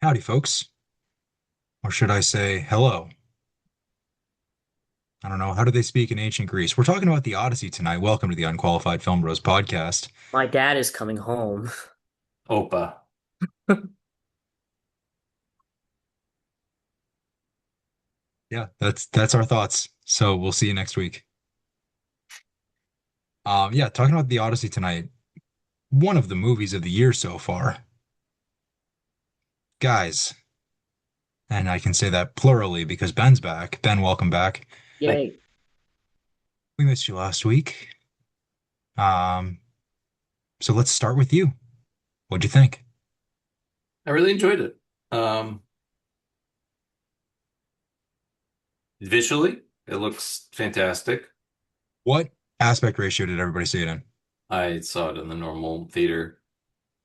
Howdy, folks. Or should I say hello? I don't know. How do they speak in ancient Greece? We're talking about the Odyssey tonight. Welcome to the Unqualified Film Bros podcast. My dad is coming home. Opa. Yeah, that's our thoughts. So we'll see you next week. Yeah, talking about the Odyssey tonight. One of the movies of the year so far. Guys, and I can say that plurally because Ben's back. Ben, welcome back. I, Yay. We missed you last week. Um, so let's start with you. What'd you think? I really enjoyed it. Um, Visually, it looks fantastic. What aspect ratio did everybody see it in? I saw it in the normal theater.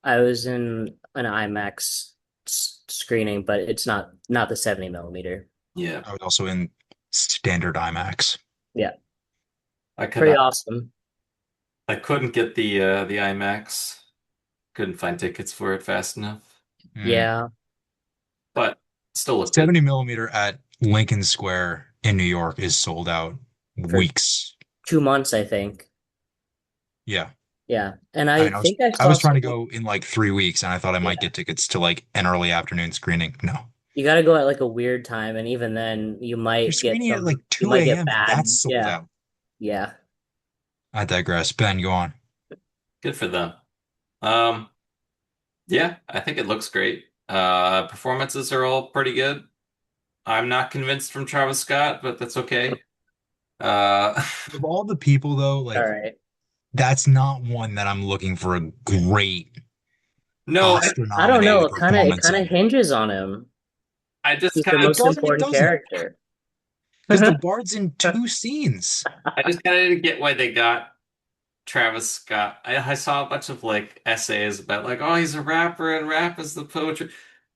I was in an IMAX screening, but it's not the 70 millimeter. Yeah. I was also in standard IMAX. Yeah, I could pretty not, awesome. I couldn't get the IMAX. Couldn't find tickets for it fast enough. Mm. Yeah, But still looked good. 70 millimeter at Lincoln Square in New York is sold out for weeks. 2 months, I think. Yeah. Yeah, and I I mean, think I I saw was trying to some. go in like 3 weeks and I thought I might Yeah, get tickets to like an early afternoon screening. No. you got to go at like a weird time, and even then, you They're might get screening at like some. You 2 might get a.m. and bad. that's sold Yeah, out. yeah. I digress. Ben, go on. Good for them. Yeah, I think it looks great. Performances are all pretty good. I'm not convinced from Travis Scott, but that's okay. Uh, Of all the people though, All like right. that's not one that I'm looking for a great no, Oscar I don't know. nominated It kind of performance. hinges on him. I just He's the kind It of most doesn't, it important doesn't. character. Because the Bard's in two scenes. I just kind of didn't get why they got Travis Scott. I saw a bunch of like essays about like, oh, he's a rapper and rap is the poetry.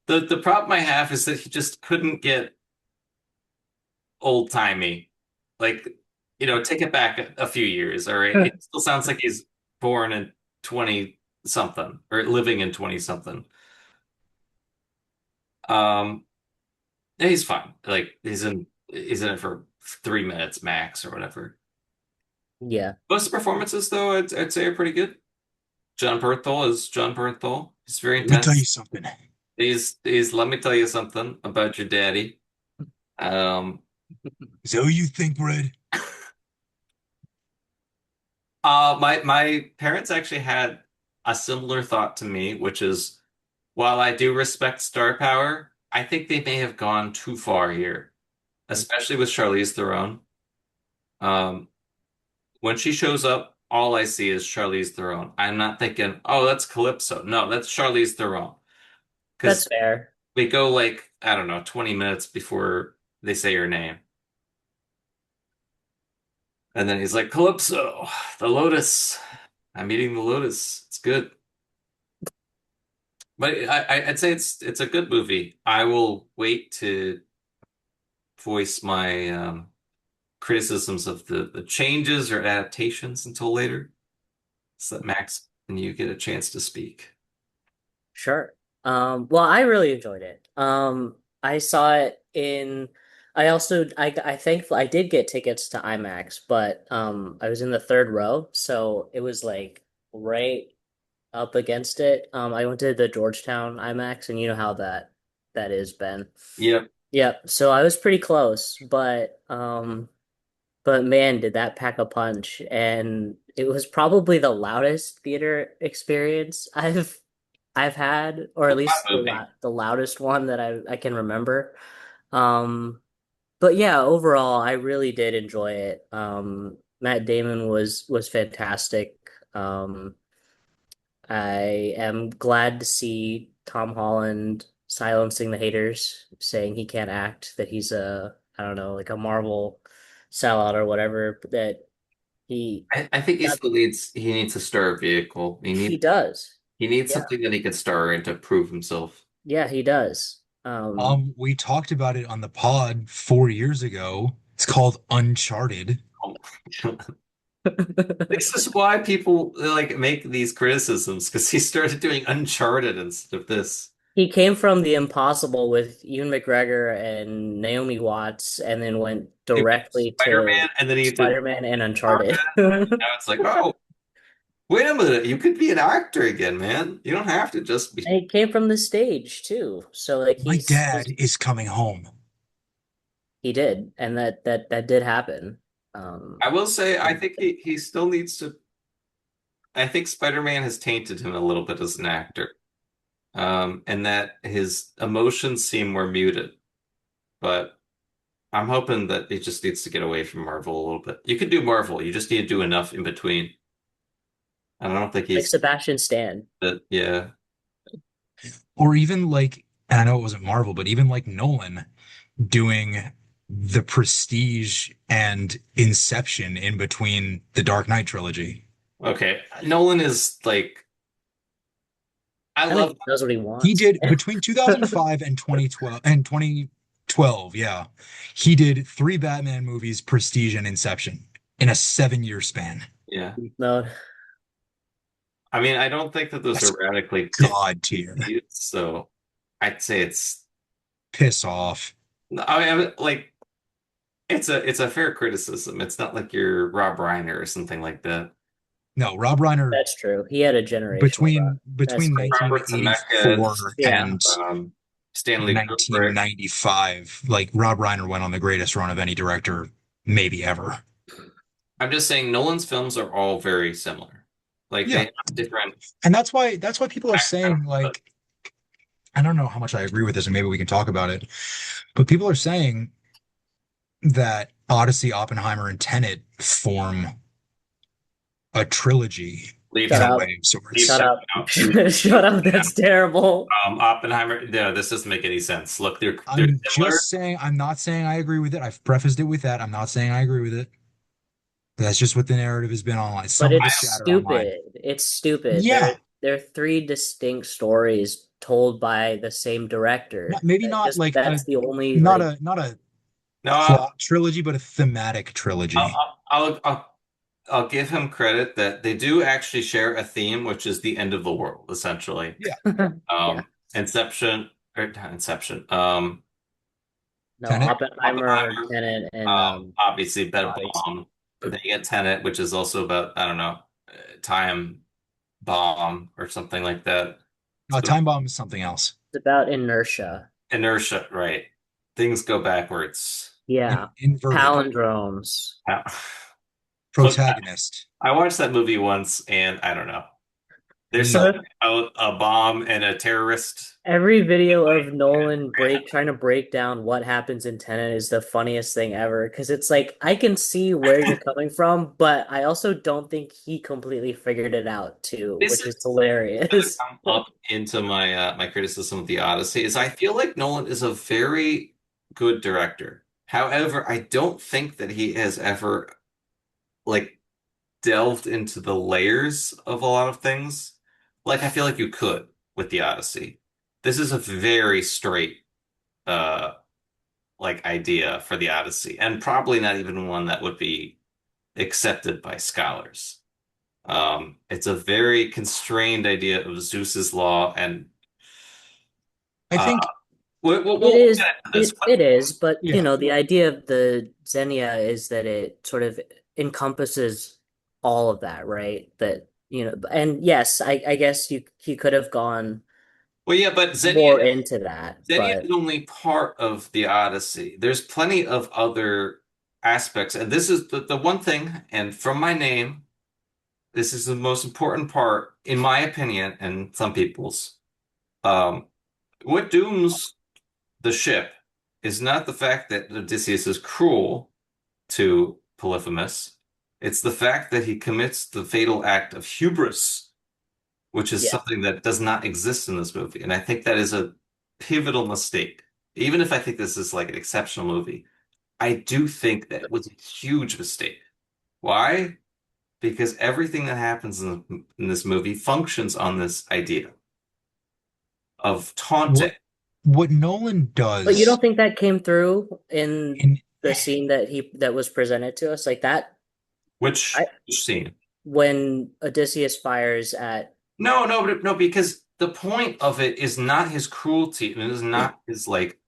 The problem I have is that he just couldn't get old timey. Like, take it back a few years, all right? It still sounds like he's born in 20 something or living in 20 something. Um, yeah, he's fine. Like he's in it for 3 minutes max or whatever. Yeah. Most performances though, I'd say are pretty good. John Bernthal is John Bernthal. He's very Let me tell you intense. something. He's let me tell you something about your daddy. Um Is that who you think, Red? my parents actually had a similar thought to me, which is while I do respect star power, I think they may have gone too far here, especially with Charlize Theron. Um when she shows up, all I see is Charlize Theron. I'm not thinking, oh, that's Calypso. No, that's Charlize Theron. That's Because fair. we go like, I don't know, 20 minutes before they say her name. And then he's like, Calypso, the Lotus. I'm eating the Lotus. It's good. But I'd say it's a good movie. I will wait to voice my criticisms of the changes or adaptations until later, so that Max and you get a chance to speak. Sure. Well, I really enjoyed it. I saw it in I think I did get tickets to IMAX, but I was in the third row, so it was like right up against it. I went to the Georgetown IMAX, and you know how that is, Ben. Yep. Yep. So I was pretty close, but man, did that pack a punch. And it was probably the loudest theater experience I've had, or at Well, that least movie. the loudest one that I can remember. Um, but yeah, overall, I really did enjoy it. Matt Damon was fantastic. Um, I am glad to see Tom Holland silencing the haters, saying he can't act, that he's I don't know, like a Marvel sellout or whatever, but that he I think got, he needs a star vehicle. he does. He needs Yeah. something that he can star in to prove himself. Yeah, he does. We talked about it on the pod 4 years ago. It's called Uncharted. This is why people like make these criticisms because he started doing Uncharted instead of this. He came from The Impossible with Ewan McGregor and Naomi Watts, and then went He went directly to Spider-Man, and then he did Spider-Man and Uncharted. Uncharted. Now it's like, oh, wait a minute, you could be an actor again, man. You don't have to just be. And he came from the stage too. So like My dad is coming home. he did, and that did happen. Um, I will say, I think he still needs to. I think Spider-Man has tainted him a little bit as an actor, and that his emotions seem more muted. But I'm hoping that he just needs to get away from Marvel a little bit. You can do Marvel, you just need to do enough in between. And I don't think like he's Sebastian Stan. that. Yeah. Or even like, and I know it wasn't Marvel, but even like Nolan doing the Prestige and Inception in between the Dark Knight trilogy. Okay. Nolan is like, I Kind of love. does what he He wants. did between 2005 and 2012, yeah. He did three Batman movies, Prestige and Inception, in a 7 year span. Yeah. No, I mean, I don't think that those That's are radically different God tier. views, so I'd say it's. Piss off. Like it's a fair criticism. It's not like you're Rob Reiner or something like that. No, Rob Reiner that's true. He had a generational run. That's between crazy. Robert Zemeckis, 1984 Yeah. and Stanley Kubrick. 1995, like Rob Reiner went on the greatest run of any director, maybe ever. I'm just saying Nolan's films are all very similar. Like they Yeah. have different And that's why people are saying backgrounds, but like I don't know how much I agree with this and maybe we can talk about it. But people are saying that Odyssey, Oppenheimer, and Tenet form a trilogy leaps Shut in a out, up. way of sorts. leaps Shut out, up. no, Shut up. yeah. That's terrible. Oppenheimer. No, this doesn't make any sense. Look, they're I'm similar. just saying, I'm not saying I agree with it. I've prefaced it with that. I'm not saying I agree with it. That's just what the narrative has been online. But Some of the it's chatter online. stupid. It's stupid. Yeah, They're three distinct stories told by the same director. maybe That not just like a that's the only not like a not a No, plot trilogy, but a thematic trilogy. I'll give him credit that they do actually share a theme, which is the end of the world, essentially. Yeah, yeah. Inception or not Inception. No, Tenet. Oppenheimer, Oppenheimer. Tenet, and Obviously, better Odyssey. bomb. And then you get Tenet, which is also about I don't know, time bomb or something like that. It's about Time Bomb is something else. It's about inertia. inertia, right? Things go backwards. Yeah. Inverted Palindromes. Yeah. Look, protagonist. I watched that movie once, and I don't know. There's No, something about a bomb and a terrorist. Every video of Nolan trying to break down what happens in Tenet is the funniest thing ever because it's like I can see where you're coming from, but I also don't think he completely figured it out too, This which is is gonna hilarious. come up into my criticism of the Odyssey is I feel like Nolan is a very good director. However, I don't think that he has ever like delved into the layers of a lot of things. Like I feel like you could with the Odyssey. This is a very straight uh like idea for the Odyssey, and probably not even one that would be accepted by scholars. It's a very constrained idea of Zeus's law, and I uh, think It we'll is get into this. it is, but you yeah. know, the idea of the Xenia is that it sort of encompasses all of that, right? That, you know, and yes, I guess you could have gone Well, yeah, but more into that, Xenia but is only part of the Odyssey. There's plenty of other aspects, and this is the one thing. And from my name, this is the most important part, in my opinion, and some people's. Um, what dooms the ship is not the fact that Odysseus is cruel to Polyphemus. It's the fact that he commits the fatal act of hubris, which is yeah. something that does not exist in this movie. And I think that is a pivotal mistake. Even if I think this is like an exceptional movie, I do think that it was a huge mistake. Why? Because everything that happens in this movie functions on this idea of taunting. What what Nolan But you does don't think that came through in in the scene that was presented to us like that? Which I scene? when Odysseus fires at No, no, no, because the point of it is not his cruelty, and it is not his like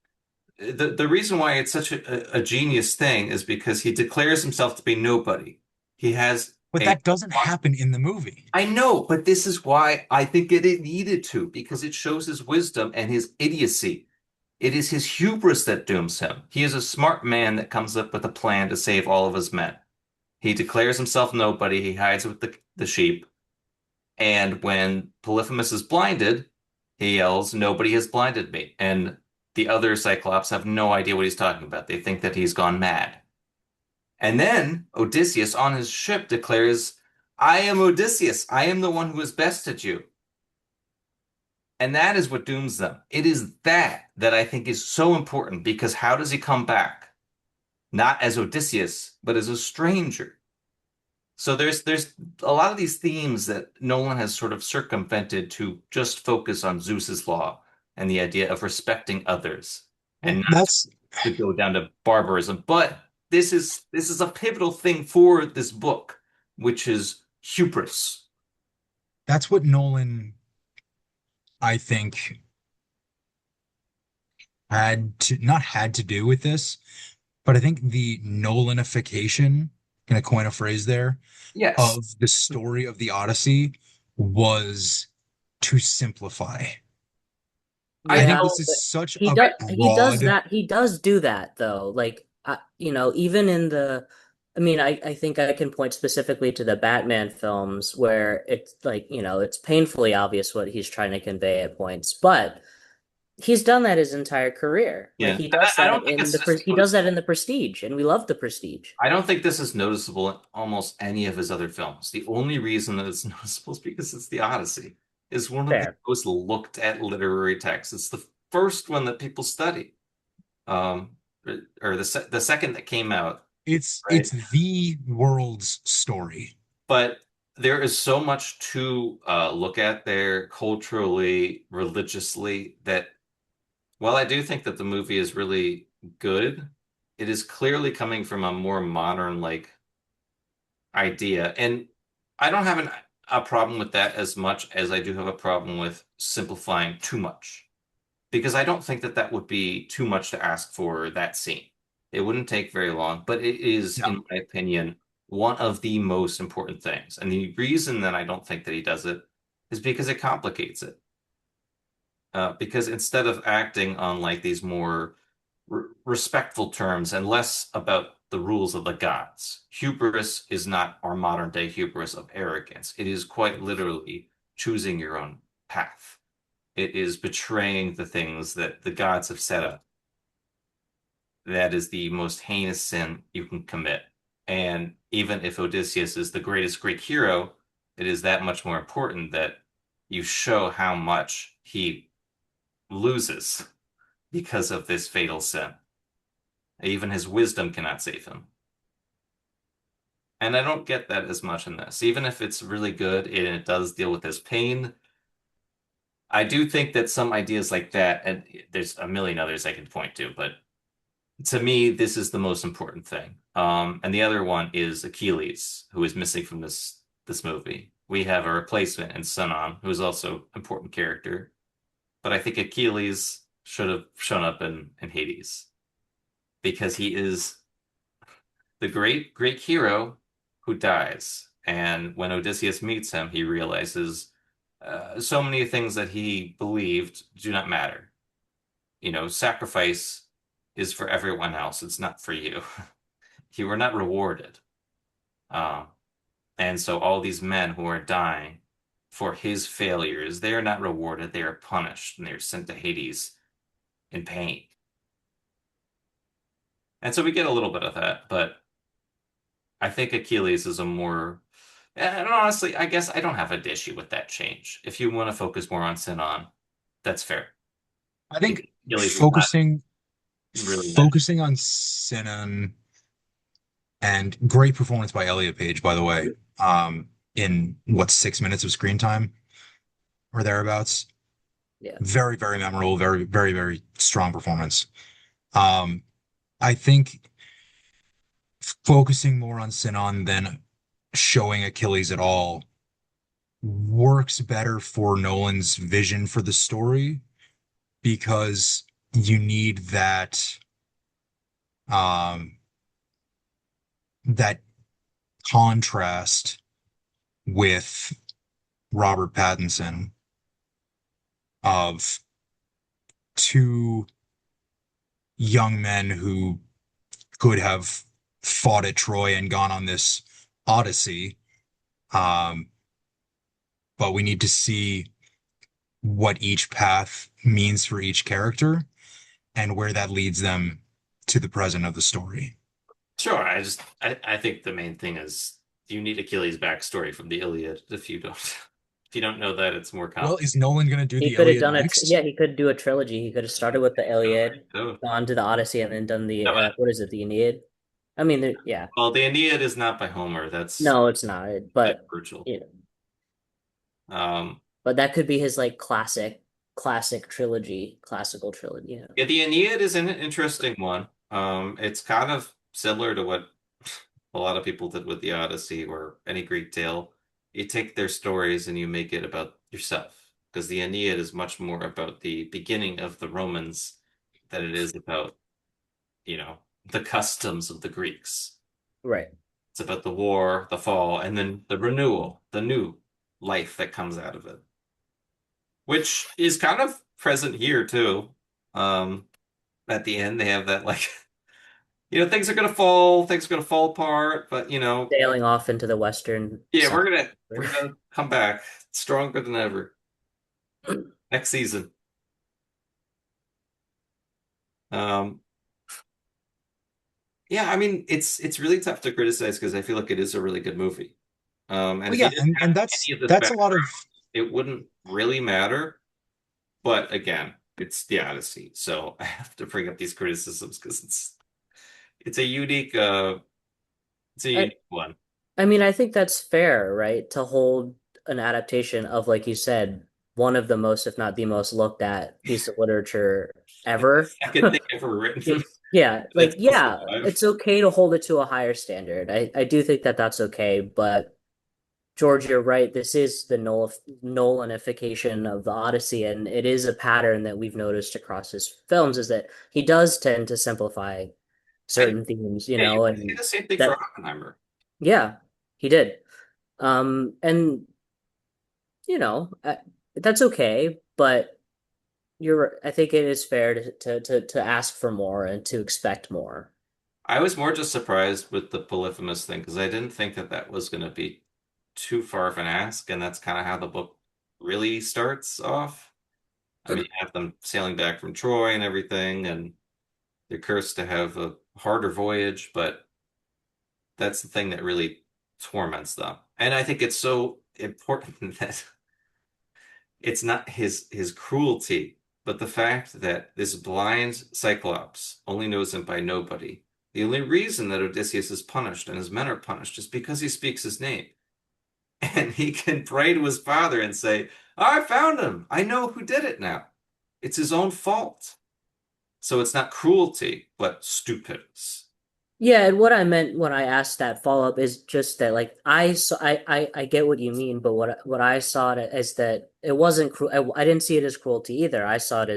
the reason why it's such a genius thing is because he declares himself to be nobody. He has But a that doesn't happen in the movie. I know, but this is why I think it needed to, because it shows his wisdom and his idiocy. It is his hubris that dooms him. He is a smart man that comes up with a plan to save all of his men. He declares himself nobody. He hides with the sheep. And when Polyphemus is blinded, he yells, "Nobody has blinded me." And the other Cyclops have no idea what he's talking about. They think that he's gone mad. And then Odysseus on his ship declares, "I am Odysseus. I am the one who has bested you." And that is what dooms them. It is that I think is so important because how does he come back? Not as Odysseus, but as a stranger. So there's a lot of these themes that Nolan has sort of circumvented to just focus on Zeus's law and the idea of respecting others and Well, not to go down to barbarism. But this is a pivotal thing for this book, which is hubris. that's what Nolan, I think, had to not had to do with this, but I think the Nolanification, gonna coin a phrase there, Yes. of the story of the Odyssey was to simplify. I I think Yeah, this don't is but such he a does broad, he does do that though. Like even in the I mean, I think I can point specifically to the Batman films where it's like, it's painfully obvious what he's trying to convey at points, but he's done that his entire career. Like yeah. And I don't think it's just He does that in the Prestige, and we love the Prestige. I don't think this is noticeable in almost any of his other films. The only reason that it's noticeable is because it's the Odyssey. It's one of the Fair. most looked at literary texts. It's the first one that people study. Um, or the second that came out, it's right? the world's story. But there is so much to look at there culturally, religiously, that while I do think that the movie is really good, it is clearly coming from a more modern, like idea. And I don't have a problem with that as much as I do have a problem with simplifying too much. Because I don't think that that would be too much to ask for that scene. It wouldn't take very long, but it is, Yeah. in my opinion, one of the most important things. And the reason that I don't think that he does it is because it complicates it. Because instead of acting on like these more respectful terms and less about the rules of the gods. Hubris is not our modern day hubris of arrogance. It is quite literally choosing your own path. It is betraying the things that the gods have set up. That is the most heinous sin you can commit. And even if Odysseus is the greatest Greek hero, it is that much more important that you show how much he loses because of this fatal sin. Even his wisdom cannot save him. And I don't get that as much in this. Even if it's really good and it does deal with his pain, I do think that some ideas like that, and there's a million others I can point to, but to me, this is the most important thing. And the other one is Achilles, who is missing from this movie. We have a replacement in Sinon, who is also an important character, but I think Achilles should have shown up in Hades because he is the great Greek hero who dies. And when Odysseus meets him, he realizes so many things that he believed do not matter. Sacrifice is for everyone else. It's not for you. You were not rewarded. Um, and so all these men who are dying for his failures, they are not rewarded. They are punished and they are sent to Hades in pain. And so we get a little bit of that, but I think Achilles is a more, and honestly, I guess I don't have an issue with that change. If you want to focus more on Sinon, that's fair. I Because think Achilles is not focusing really meant. focusing on Sinan, and great performance by Elliot Page, by the way, in what, 6 minutes of screen time or thereabouts. Yeah. Very, very memorable, very, very, very strong performance. Um, I think focusing more on Sinan than showing Achilles at all works better for Nolan's vision for the story because you need um that contrast with Robert Pattinson of two young men who could have fought at Troy and gone on this Odyssey. Um, but we need to see what each path means for each character and where that leads them to the present of the story. Sure, I think the main thing is you need Achilles' backstory from the Iliad. If you don't know that, it's more Well, complicated. is Nolan going to do He the could have Iliad done it. next? Yeah, he could do a trilogy. He could have started with the Iliad, So, gone to the Odyssey, and then done the no, what is it, the Aeneid? I mean, yeah. well, the Aeneid is not by Homer. No, it's not. That's But Virgil. you know, Um, but that could be his like classic trilogy, classical trilogy. yeah, the Aeneid is an interesting one. It's kind of similar to what a lot of people did with the Odyssey or any Greek tale. You take their stories and you make it about yourself, because the Aeneid is much more about the beginning of the Romans than it is about, the customs of the Greeks. Right. It's about the war, the fall, and then the renewal, the new life that comes out of it, which is kind of present here too. Um, at the end, they have that like, things are gonna fall apart, but Sailing off into the western yeah, side. we're gonna come back stronger than ever next season. Um, yeah, I mean, it's really tough to criticize because I feel like it is a really good movie. And Well, if you yeah, didn't and have that's any of this that's a background, lot of it wouldn't really matter. But again, it's the Odyssey, so I have to bring up these criticisms because it's a unique it's a I unique one. I mean, I think that's fair, right? To hold an adaptation of, like you said, one of the most, if not the most looked at piece of literature ever. Second thing ever written. Yeah, like That's also yeah, five. it's okay to hold it to a higher standard. I do think that that's okay, but George, you're right. This is the Nolanification of the Odyssey, and it is a pattern that we've noticed across his films is that he does tend to simplify And certain themes, yeah, you can say and the same thing for that Oppenheimer. yeah, he did. And that's okay, but I think it is fair to ask for more and to expect more. I was more just surprised with the polyphemus thing because I didn't think that that was going to be too far of an ask, and that's kind of how the book really starts off. I mean, you have them sailing back from Troy and everything, and they're cursed to have a harder voyage, but that's the thing that really torments them. And I think it's so important that it's not his cruelty, but the fact that this blind Cyclops only knows him by nobody. The only reason that Odysseus is punished and his men are punished is because he speaks his name. And he can pray to his father and say, I found him. I know who did it now. It's his own fault. So it's not cruelty, but stupidness. Yeah, and what I meant when I asked that follow-up is just that like I saw I get what you mean, but what I saw it as that it wasn't cruel. I didn't see it as cruelty either. I saw it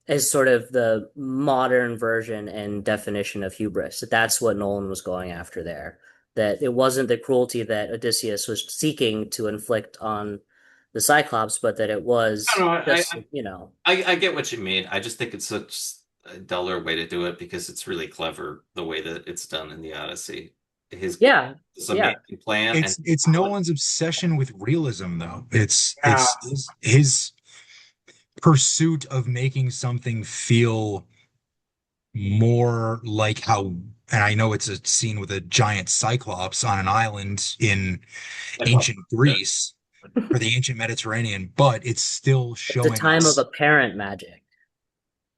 as sort of the modern version and definition of hubris. That's what Nolan was going after there. That it wasn't the cruelty that Odysseus was seeking to inflict on the Cyclops, but that it I don't was know. just, I get what you mean. I just think it's such a duller way to do it because it's really clever the way that it's done in the Odyssey. His yeah, It's yeah. amazing plan and it's Nolan's obsession with realism though. It's yeah. it's his pursuit of making something feel more like how, and I know it's a scene with a giant cyclops on an island in Like, well, ancient Greece or the ancient Mediterranean, but it's still It's a showing time of us, apparent magic.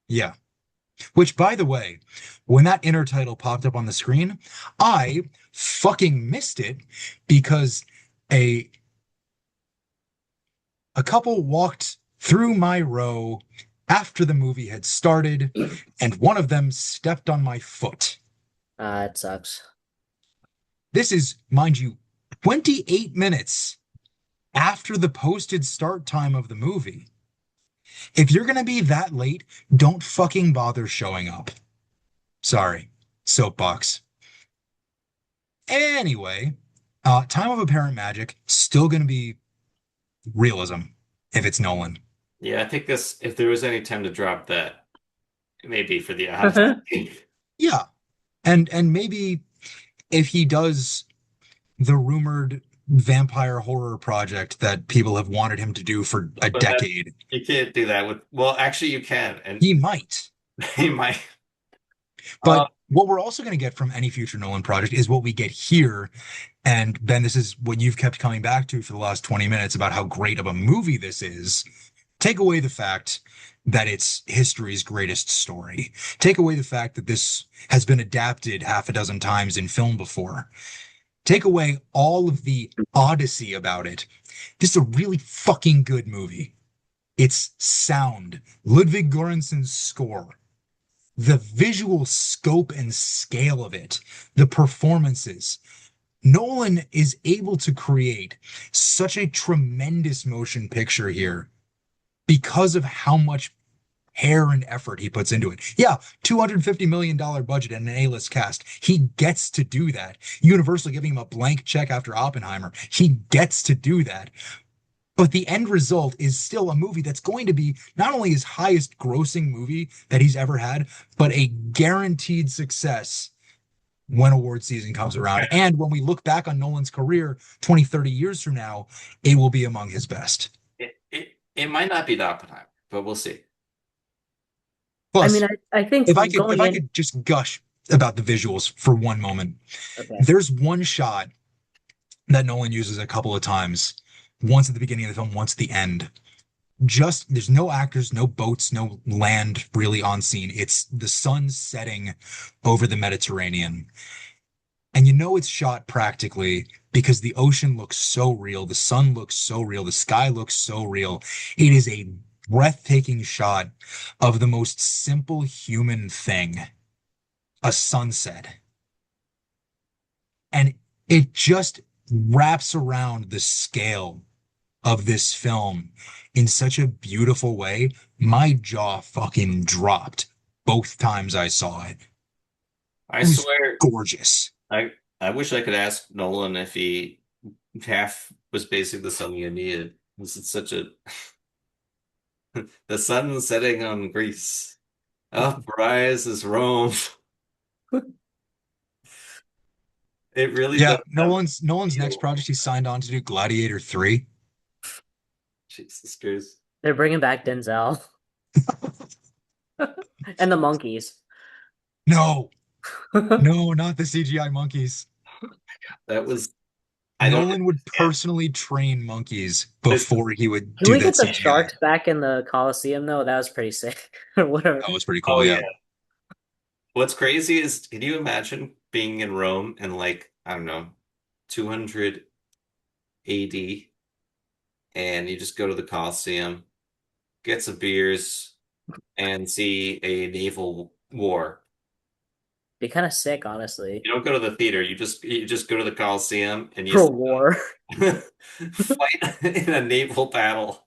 yeah. Which, by the way, when that inner title popped up on the screen, I fucking missed it because a a couple walked through my row after the movie had started, and one of them stepped on my foot. It sucks. This is, mind you, 28 minutes. after the posted start time of the movie. If you're gonna be that late, don't fucking bother showing up. Sorry, soapbox. Anyway, Time of Apparent Magic still gonna be realism if it's Nolan. Yeah, I think this, if there was any time to drop that, it may be for the Odyssey. Yeah, and maybe if he does the rumored vampire horror project that people have wanted him to do for a But that decade, you can't do that with, well, actually you can, and he might. he might. But what we're also going to get from any future Nolan project is what we get here. And Ben, this is what you've kept coming back to for the last 20 minutes about how great of a movie this is. Take away the fact that it's history's greatest story. Take away the fact that this has been adapted half a dozen times in film before. Take away all of the odyssey about it. This is a really fucking good movie. It's sound. Ludwig Göransson's score, the visual scope and scale of it, the performances. Nolan is able to create such a tremendous motion picture here because of how much hair and effort he puts into it. Yeah, $250 million budget and an A-list cast. He gets to do that. Universal giving him a blank check after Oppenheimer. He gets to do that. But the end result is still a movie that's going to be not only his highest grossing movie that he's ever had, but a guaranteed success when award season comes around. And when we look back on Nolan's career 20, 30 years from now, it will be among his best. It might not be the Oppenheimer, but we'll see. I mean, Plus, I think if going I in. could just gush about the visuals for one moment, Okay. there's one shot that Nolan uses a couple of times, once at the beginning of the film, once at the end. Just there's no actors, no boats, no land really on scene. It's the sun setting over the Mediterranean. And you know it's shot practically because the ocean looks so real, the sun looks so real, the sky looks so real. It is a breathtaking shot of the most simple human thing, a sunset. And it just wraps around the scale of this film in such a beautiful way. My jaw fucking dropped both times I saw it. I It was swear, gorgeous. I I wish I could ask Nolan if he half was basically the song you needed. This is such a the sun setting on Greece. Up rises Rome. It really Yeah, does have Nolan's next feel. project he signed on to do Gladiator 3. Jesus Christ. They're bringing back Denzel and the monkeys. No, no, not the CGI monkeys. That was I don't Nolan would personally train monkeys this before he would Can do we that get the CGI. sharks back in the Coliseum though? That was pretty sick. Or whatever. That was pretty oh cool, yeah. yeah. What's crazy is can you imagine being in Rome in like, I don't know, 200 AD and you just go to the Colosseum, get some beers, and see a naval war. Be kind of sick, honestly. You don't go to the theater, you just go to the Colosseum and you For war. fight in a naval battle.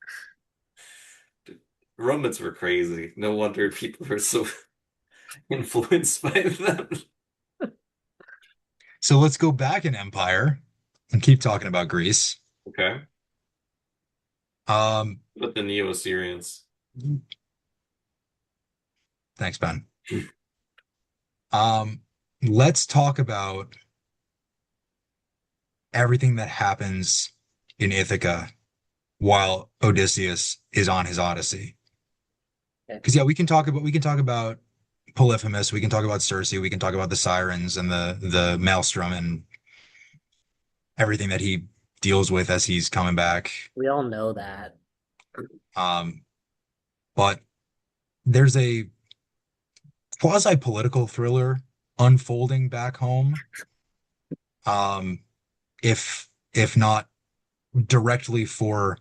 Romans were crazy. No wonder people were so influenced by them. So let's go back in Empire and keep talking about Greece. Okay. Um, But the Neo-Assyrians. Thanks, Ben. Um, let's talk about everything that happens in Ithaca while Odysseus is on his Odyssey. Okay. Because yeah, we can talk about Polyphemus, we can talk about Circe, we can talk about the sirens and the maelstrom and everything that he deals with as he's coming back. We all know that. Um, but there's a quasi-political thriller unfolding back home. Um, if not directly for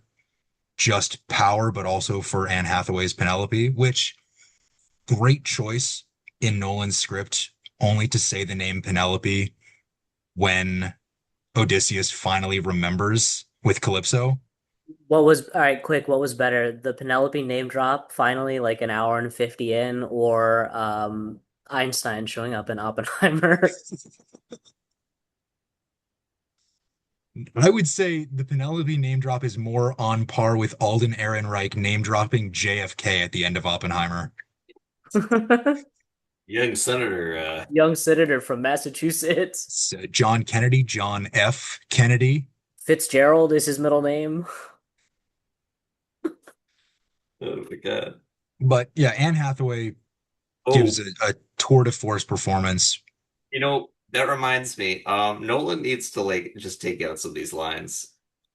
just power, but also for Anne Hathaway's Penelope, which great choice in Nolan's script, only to say the name Penelope when Odysseus finally remembers with Calypso. What was all right, quick, what was better? The Penelope name drop finally like an hour and 50 in, or Einstein showing up in Oppenheimer? I would say the Penelope name drop is more on par with Alden Ehrenreich name dropping JFK at the end of Oppenheimer. Young senator, Young senator from Massachusetts. John Kennedy, John F. Kennedy. Fitzgerald is his middle name. oh my God. But yeah, Anne Hathaway gives Oh, a tour de force performance. that reminds me. Nolan needs to like just take out some of these lines.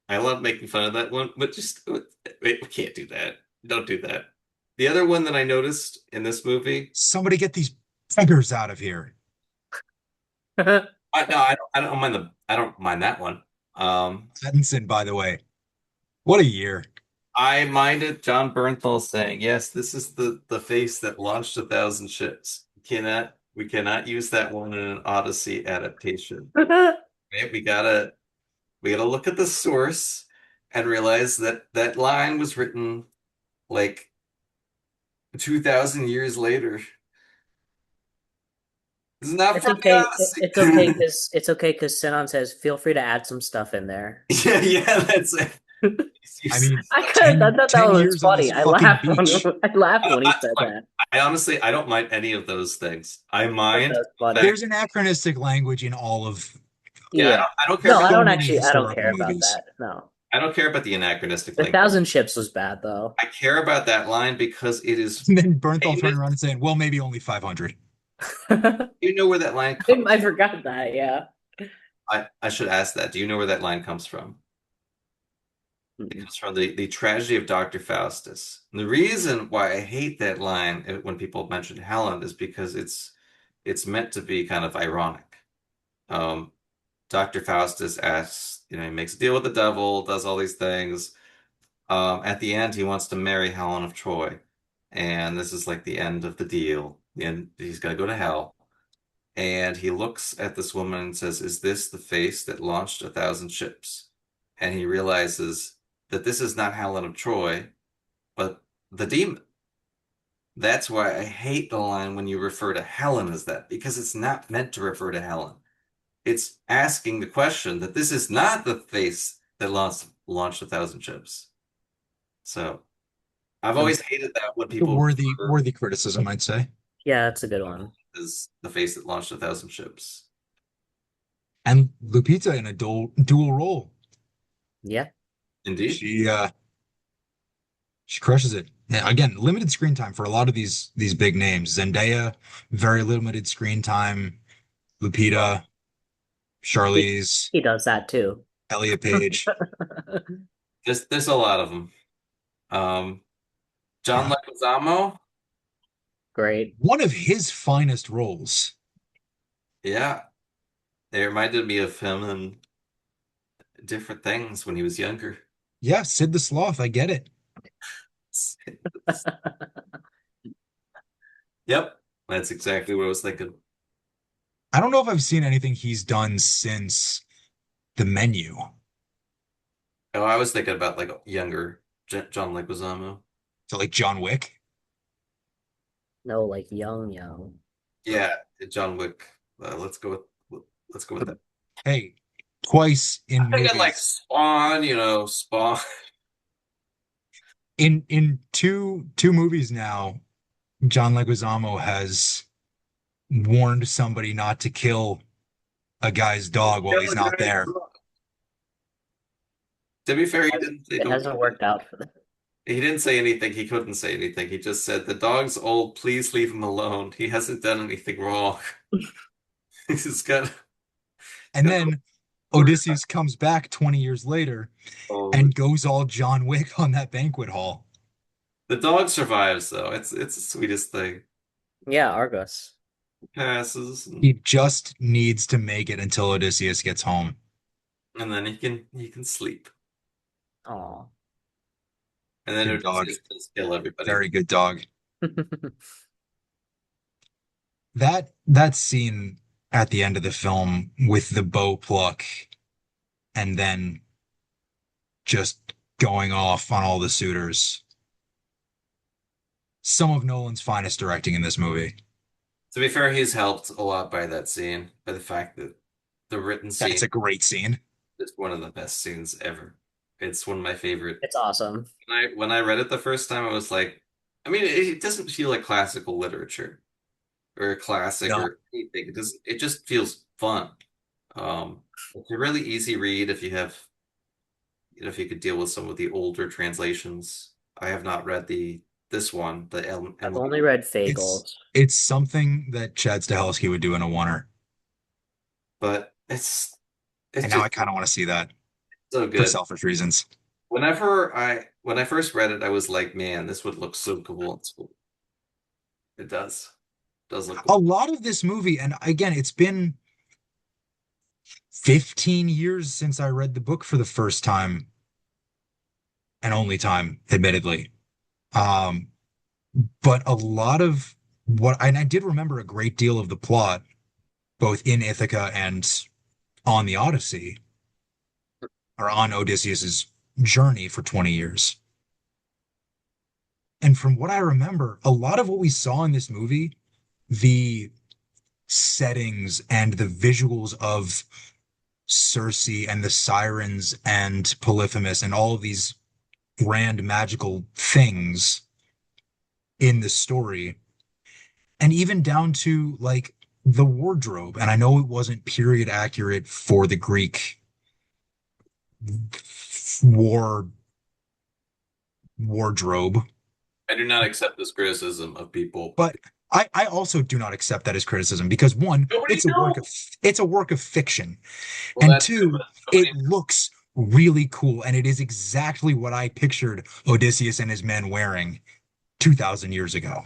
I love making fun of that one, but just wait, we can't do that. Don't do that. The other one that I noticed in this movie, Somebody get these beggars out of here. no, I don't mind that one. Pattinson, by the way, what a year. I minded John Bernthal saying, "Yes, this is the face that launched 1,000 ships. We cannot use that one in an Odyssey adaptation. Right? We gotta look at the source and realize that that line was written like 2,000 years later. It's not It's from the okay. It's okay Odyssey." because Sinan says feel free to add some stuff in there. Yeah, yeah, that's it. I mean, I thought that 10 was years on funny. this fucking beach. I laughed when he That's said fine. that. I honestly, I don't mind any of those things. I I thought mind that was the funny. fact, There's anachronistic language in all of yeah, Yeah. I don't care No, about I so don't many actually. I don't historical care about movies. that. No, I don't care about the anachronistic the language. Thousand Ships was bad though. I care about that line because it is And then Bernthal turning famous. around and saying, well, maybe only 500. You know where that line comes I from. forgot that. Yeah. I should ask that. Do you know where that line comes from? It Mm-mm. comes from the tragedy of Dr. Faustus. And the reason why I hate that line when people mention Helen is because it's meant to be kind of ironic. Um, Dr. Faustus asks, he makes a deal with the devil, does all these things. At the end, he wants to marry Helen of Troy, and this is like the end of the deal. And he's gonna go to hell. And he looks at this woman and says, "Is this the face that launched 1,000 ships?" And he realizes that this is not Helen of Troy, but the demon. That's why I hate the line when you refer to Helen as that, because it's not meant to refer to Helen. It's asking the question that this is not the face that launched 1,000 ships. So I've Um, always hated that when The people refer worthy criticism, I'd say. yeah, that's a good one. as the face that launched 1,000 ships. And Lupita in a dual role. Yeah. Indeed. She she crushes it. Yeah, again, limited screen time for a lot of these big names. Zendaya, very limited screen time. Well, Lupita, He Charlize, he does that too. Elliot Page. there's a lot of them. John Leguizamo, Great. One of his finest roles. yeah, they reminded me of him in different things when he was younger. Yeah, Sid the Sloth, I get it. Yep, that's exactly what I was thinking. I don't know if I've seen anything he's done since The Menu. Oh, I was thinking about like younger John Leguizamo. So like John Wick. No, like young. Yeah, John Wick. Let's go with that. Hey, twice in I'm thinking like movies. Spawn, Spawn. In two movies now, John Leguizamo has warned somebody not to kill a guy's dog while he's not there. To be fair, he didn't say It don't hasn't kill it. worked out for them. He didn't say anything. He couldn't say anything. He just said, "The dog's old. Please leave him alone. He hasn't done anything wrong." He's And got then no. Odysseus comes back 20 years later Oh, and goes all John Wick on that banquet hall. the dog survives though. It's the sweetest thing. Yeah, Argos. Passes, He just needs to make it until Odysseus gets home. and then he can sleep. Aw. And then Good dog. Odysseus does kill everybody. Very good dog. That scene at the end of the film with the bow pluck and then just going off on all the suitors. Some of Nolan's finest directing in this movie. To be fair, he's helped a lot by that scene, by the fact that the written That's scene a great scene. is one of the best scenes ever. It's one of my favorite. It's awesome. When I read it the first time, I was like, I mean, it doesn't feel like classical literature or a classic No. or anything. It doesn't. It just feels fun. It's a really easy read if you have, if you could deal with some of the older translations. I have not read the this one, the I've only read It's Fagles. it's something that Chad Stahelski would do in a oneer. but it's And now I just kind of want to see that so for good. selfish reasons. When I first read it, I was like, man, this would look so cool in school. It does. It does look A cool. lot of this movie, and again, it's been 15 years since I read the book for the first time and only time, admittedly. Um, but a lot of and I did remember a great deal of the plot, both in Ithaca and on the Odyssey, or on Odysseus's journey for 20 years. And from what I remember, a lot of what we saw in this movie, the settings and the visuals of Circe and the sirens and Polyphemus and all of these grand magical things in the story, and even down to like the wardrobe. And I know it wasn't period accurate for the Greek war wardrobe, I do not accept this criticism of people. but I also do not accept that as criticism because one, Nobody knows. it's a work of fiction, Well, and that's true, two, but it nobody. looks really cool, and it is exactly what I pictured Odysseus and his men wearing 2,000 years ago.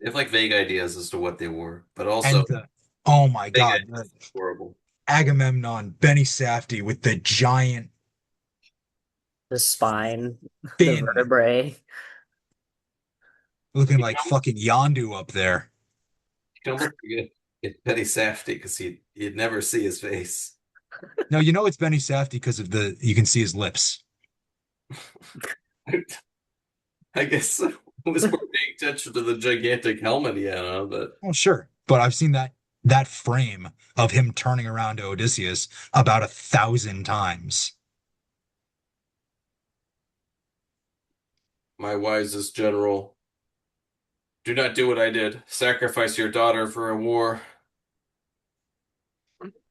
They have like vague ideas as to what they were, but And also oh my vague God, the ideas are horrible. Agamemnon, Benny Safdie with the giant The spine, the fin vertebrae. looking You like can almost, fucking Yondu up there. you can almost forget it's Betty Safdie because you'd never see his face. No, you know it's Benny Safdie because of you can see his lips. I guess I was more paying attention to the gigantic helmet he had on, but Oh, sure. But I've seen that frame of him turning around to Odysseus about 1,000 times. my wisest general, do not do what I did. Sacrifice your daughter for a war.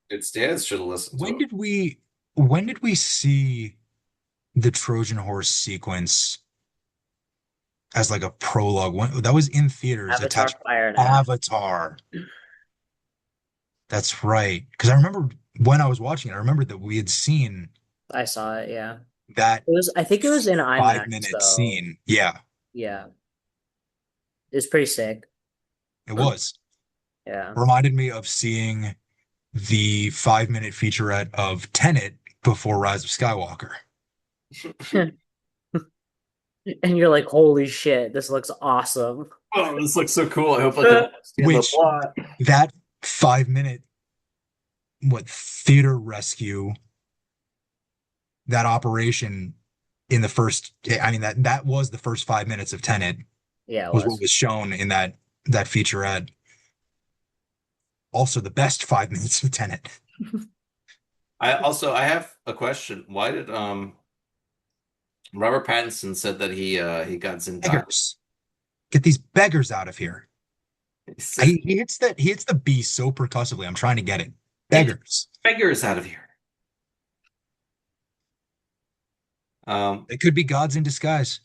Its dads should have listened to When him. did we when did we see the Trojan horse sequence as like a prologue? That was in theaters Avatar attached Fire and to Ash. Avatar. That's right. Because I remember when I was watching it, I remember that we had seen I saw it, yeah. that I think it was in five IMAX minute though. scene. Yeah, Yeah. It's pretty sick. it was. Yeah. Reminded me of seeing the 5 minute featurette of Tenet before Rise of Skywalker. And you're like, holy shit, this looks awesome. Oh, this looks so cool. I hope I can understand the Which plot. that 5 minute theater rescue, that operation in the first, I mean that was the first 5 minutes of Tenet Yeah, it was what was. was shown in that featurette. Also the best 5 minutes of Tenet. I have a question. Why did Robert Pattinson said that he got Zendaya? Beggars. Get these beggars out of here. He said, He hits the B so percussively. I'm trying to get it. "Get Beggars. figures out of here." Um, They could be gods in disguise.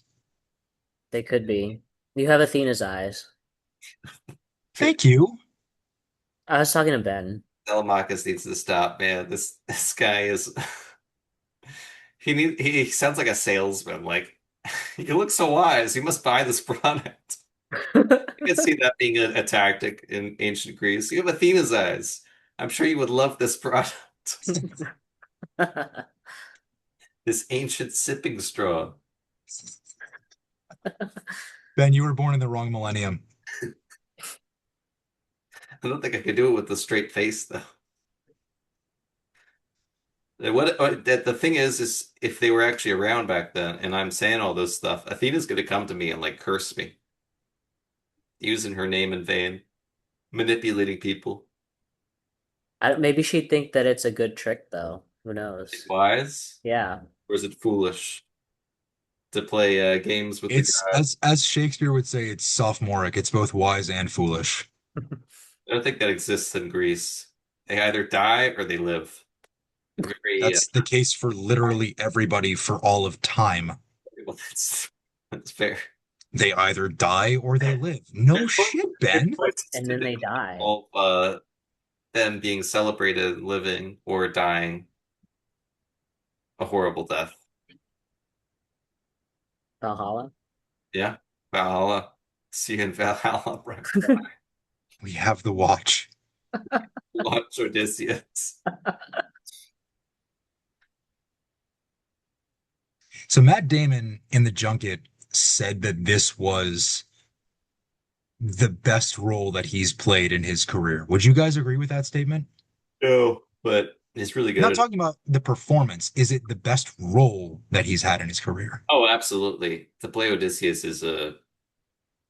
They could be. You have Athena's eyes. Thank you. I was talking to Ben. Telemachus needs to stop, man. This guy is he sounds like a salesman. Like you look so wise. You must buy this product. I can see that being a tactic in ancient Greece. You have Athena's eyes. I'm sure you would love this product. This ancient sipping straw. Ben, you were born in the wrong millennium. I don't think I could do it with a straight face though. The thing is if they were actually around back then, and I'm saying all this stuff, Athena's gonna come to me and like curse me, using her name in vain, manipulating people. Maybe she'd think that it's a good trick, though. Who Is it knows? wise Yeah. or is it foolish to play games with the It's gods? as Shakespeare would say, it's sophomoric. It's both wise and foolish. I don't think that exists in Greece. They either die or they live. Very That's the case for literally everybody for all of time. well, that's fair. They either die or they live. No There's more, shit, there's Ben. more And to then that they die. involve them being celebrated, living, or dying a horrible death. Valhalla. Yeah, Valhalla. See you in Valhalla, right? We have the watch. Watch Odysseus. So Matt Damon in the junket said that this was the best role that he's played in his career. Would you guys agree with that statement? No, but he's really I'm good not at it. talking about the performance. Is it the best role that he's had in his career? Oh, absolutely. To play Odysseus is a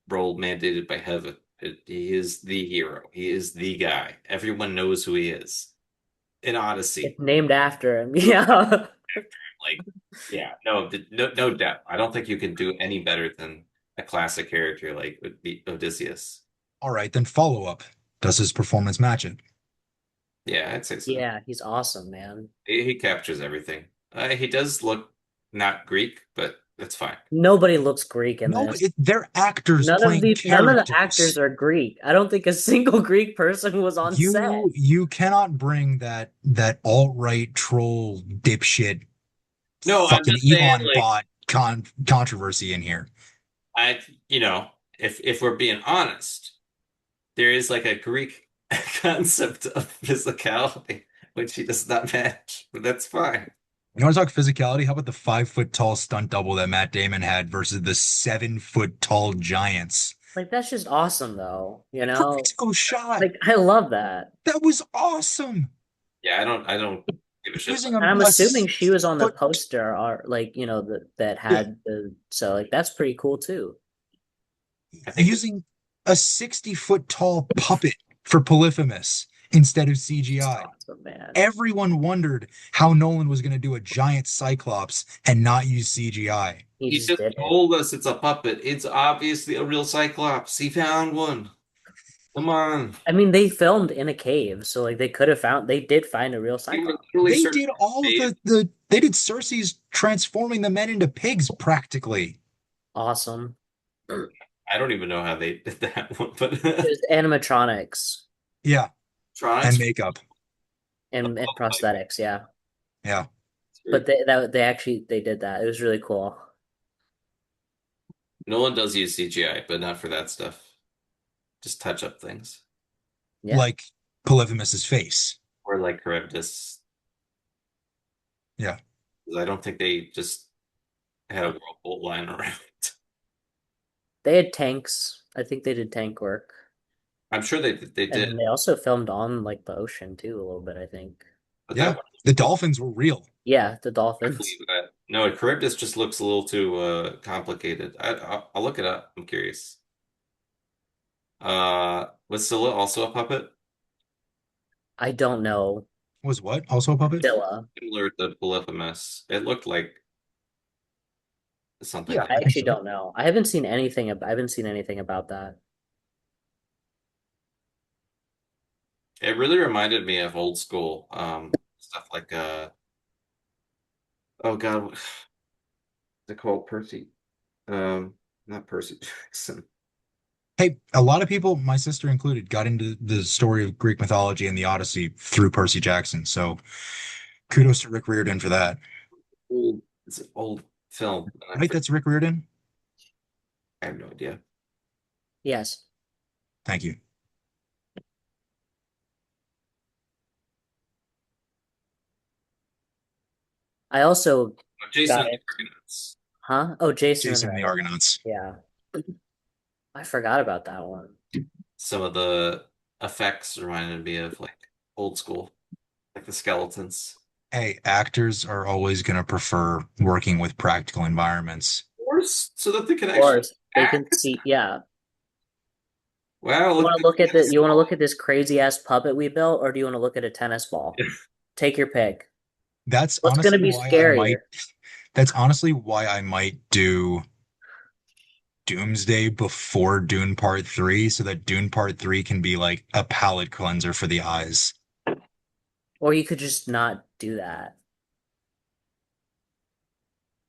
role mandated by heaven. He is the hero. He is the guy. Everyone knows who he is. In It's Odyssey, named after him. Yeah. like, yeah, no doubt. I don't think you can do any better than a classic character like Odysseus. All right, then follow up. Does his performance match it? Yeah, I'd say so. Yeah, he's awesome, man. He captures everything. He does look not Greek, but that's fine. Nobody looks Greek in No, but this. they're actors playing None of the actors characters. are Greek. I don't think a single Greek person was on set. You cannot bring that alt-right troll dipshit No, I'm fucking just saying, Elon like, bot controversy in here. I, you know, if we're being honest, there is like a Greek concept of physicality, which he does not match, but that's fine. You want to talk physicality? How about the 5 foot tall stunt double that Matt Damon had versus the 7 foot tall giants? Like that's just awesome though, you know? Practical shot. Like I love that. That was awesome. Yeah, I don't give a shit Using about And I'm a assuming she was on the foot, poster or like, that yeah, had the so like that's pretty cool too. I think that using a 60 foot tall puppet for Polyphemus instead of It's CGI. awesome, man. Everyone wondered how Nolan was going to do a giant Cyclops and not use CGI. He he just just did it. told us it's a puppet. It's obviously a real Cyclops. He found one. Come on. I mean, they filmed in a cave, so like they did find a real They were Cyclops. literally They searching did for all of Dave. they did Cersei's transforming the men into pigs practically. Awesome. I don't even know how they did that one, but It was animatronics Yeah, and Tronics. makeup. and Like, prosthetics, yeah. Yeah. But they actually they did that. It was really cool. Nolan does use CGI, but not for that stuff. Just touch up things. Yeah. Like Polyphemus's face. Or like Charybdis. Yeah. I don't think they just had a whirlpool line around. They had tanks. I think they did tank work. I'm sure they And did, then they also filmed on like the ocean too a little bit, I think. but that Yeah. one The dolphins were real. Yeah, the I believe dolphins. that. No, Charybdis just looks a little too complicated. I'll look it up. I'm curious. Was Scylla also a puppet? I don't know. Was what? Also a puppet? Dilla. Similar to Polyphemus. It looked like something Yeah, like I I think actually so. don't know. I haven't seen anything about that. it really reminded me of old school stuff like oh God, what's it called? Percy. Not Percy Jackson. Hey, a lot of people, my sister included, got into the story of Greek mythology and the Odyssey through Percy Jackson. So kudos to Rick Riordan for that. Old, it's an old film, and Right? That's Rick Riordan? I have no idea. Yes. Thank you. I also Jason got and the it. Argonauts. Huh? Oh, Jason and the Jason and the Argonauts. Argonauts. Yeah. I forgot about that one. Some of the effects reminded me of like old school, like the skeletons. Hey, actors are always going to prefer working with practical environments. Course, so that they can Or actually they can act. see, yeah. Wow, You look want at to look at this. you want to look at this crazy ass puppet we built, or do you want to look at a tennis ball? Take your pick. That's What's going to honestly be why I might scarier? that's honestly why I might do Doomsday before Dune Part 3 so that Dune Part 3 can be like a palate cleanser for the eyes. Or you could just not do that.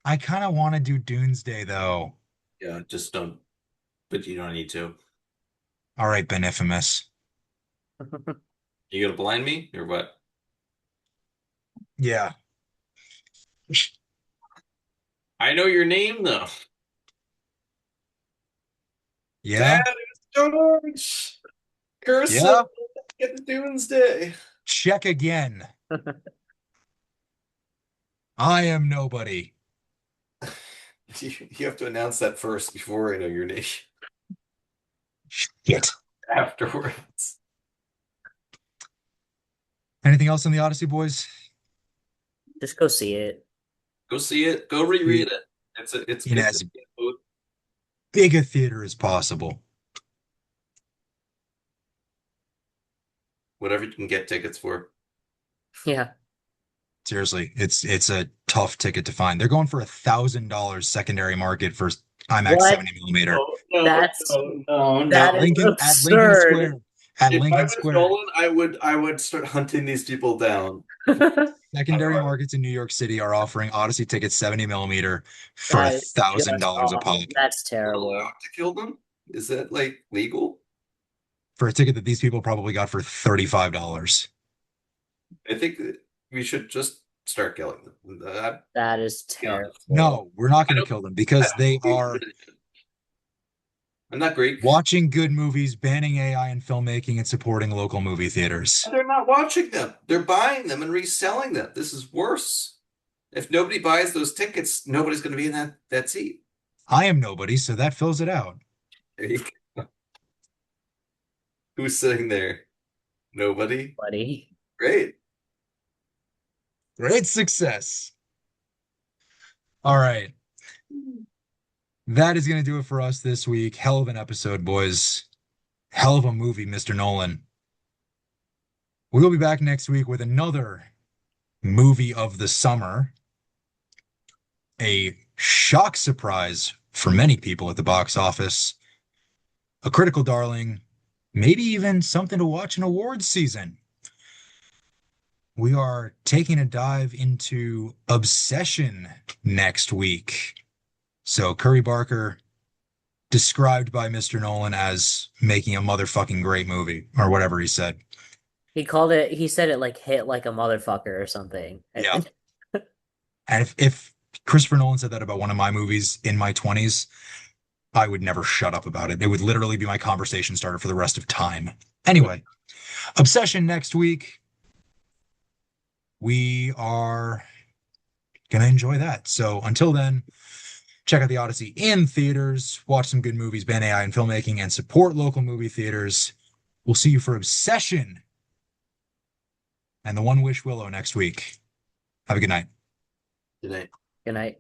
I kind of want to do Doomsday though. Yeah, just don't, but you don't need to. All right, Ben Infamous. You gonna blind me or what? Yeah. I know your name though. Yeah. That is George. Cursive. Yeah. Get the Doomsday. Check again. I am nobody. You have to announce that first before I know your name. Shit. Afterwards. Anything else on the Odyssey, boys? Just go see it. Go see it. Go reread it. In It's as big a theater as possible. whatever you can get tickets for. Yeah. Seriously, it's a tough ticket to find. They're going for $1,000 secondary market for IMAX What? 70 millimeter No, no, That's no, no, that at is no. Lincoln absurd. Square. At If I Lincoln was Square. Nolan, I would start hunting these people down. Secondary markets in New York City are offering Odyssey tickets 70 millimeter for a That is thousand just dollars a pop. awful. That's We're allowed terrible. to kill them? Is that like legal? For a ticket that these people probably got for $35. I think that we should just start killing them. That is Be honest. terrible. No, we're not I going to don't. kill them I because they don't believe are it. I'm not Greek. watching good movies, banning AI in filmmaking, and supporting local movie theaters. They're not watching them. They're buying them and reselling them. This is worse. If nobody buys those tickets, nobody's going to be in that seat. I am nobody, so that fills it out. There you go. Who's sitting there? Nobody. Buddy. Great. Great success. All right. That is going to do it for us this week. Hell of an episode, boys. Hell of a movie, Mr. Nolan. We will be back next week with another movie of the summer. A shock surprise for many people at the box office. A critical darling. Maybe even something to watch in awards season. We are taking a dive into Obsession next week. So Curry Barker, described by Mr. Nolan as making a motherfucking great movie, or whatever he said. He said it like hit like a motherfucker or something. Yeah. And if Christopher Nolan said that about one of my movies in my 20s, I would never shut up about it. It would literally be my conversation starter for the rest of time. Anyway, Obsession next week. We are going to enjoy that. So until then, check out the Odyssey in theaters, watch some good movies, ban AI in filmmaking, and support local movie theaters. We'll see you for Obsession and the One Wish Willow next week. Have a good night. Good night. Good night.